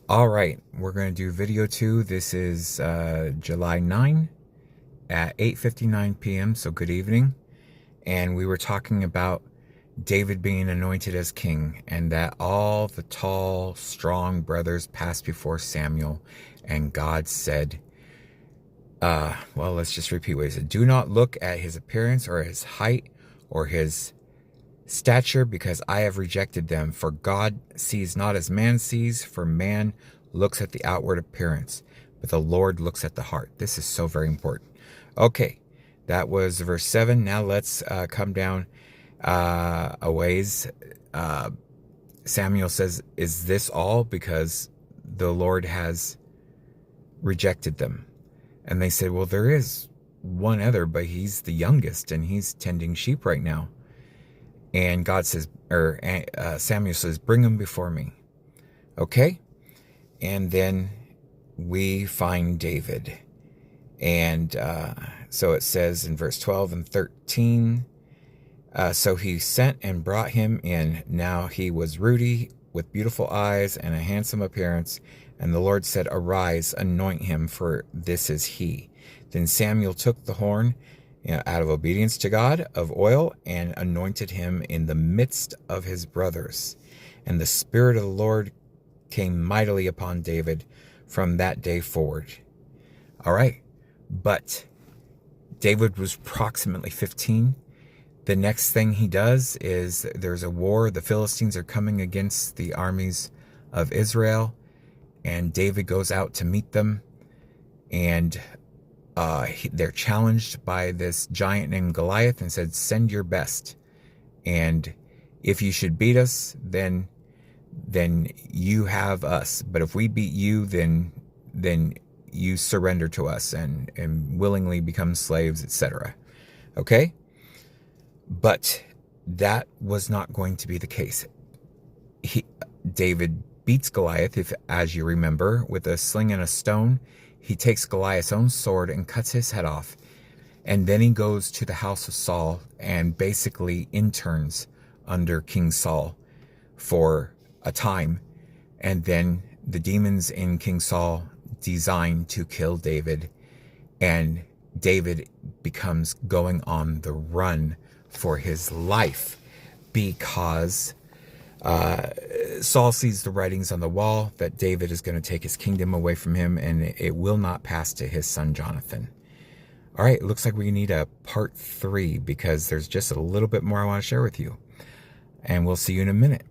All right, we're going to do video 2. This is July 9 at 8:59 p.m., so good evening. And we were talking about David being anointed as king, and that all the tall, strong brothers passed before Samuel, and God said, well, let's just repeat what he said. Do not look at his appearance or his height or his stature, because I have rejected them. For God sees not as man sees, for man looks at the outward appearance, but the Lord looks at the heart. This is so very important. Okay, that was verse 7. Now let's come down a ways. Samuel says, is this all? Because the Lord has rejected them. And they said, well, there is one other, but he's the youngest and he's tending sheep right now. And God says, or Samuel says, bring him before me. Okay? And then we find David. And so it says in verse 12 and 13, so he sent and brought him in. Now he was ruddy, with beautiful eyes and a handsome appearance. And the Lord said, arise, anoint him, for this is he. Then Samuel took the horn, out of obedience to God, of oil, and anointed him in the midst of his brothers. And the Spirit of the Lord came mightily upon David from that day forward. All right. But David was approximately 15. The next thing he does is there's a war. The Philistines are coming against the armies of Israel, and David goes out to meet them, and they're challenged by this giant named Goliath, and said, send your best. And if you should beat us, then you have us. But if we beat you, then you surrender to us and willingly become slaves, etc. Okay? But that was not going to be the case. David beats Goliath, as you remember, with a sling and a stone. He takes Goliath's own sword and cuts his head off. And then he goes to the house of Saul and basically interns under King Saul for a time. And then the demons in King Saul design to kill David. And David becomes going on the run for his life because Saul sees the writings on the wall that David is going to take his kingdom away from him, and it will not pass to his son Jonathan. All right, it looks like we need a part 3 because there's just a little bit more I want to share with you. And we'll see you in a minute.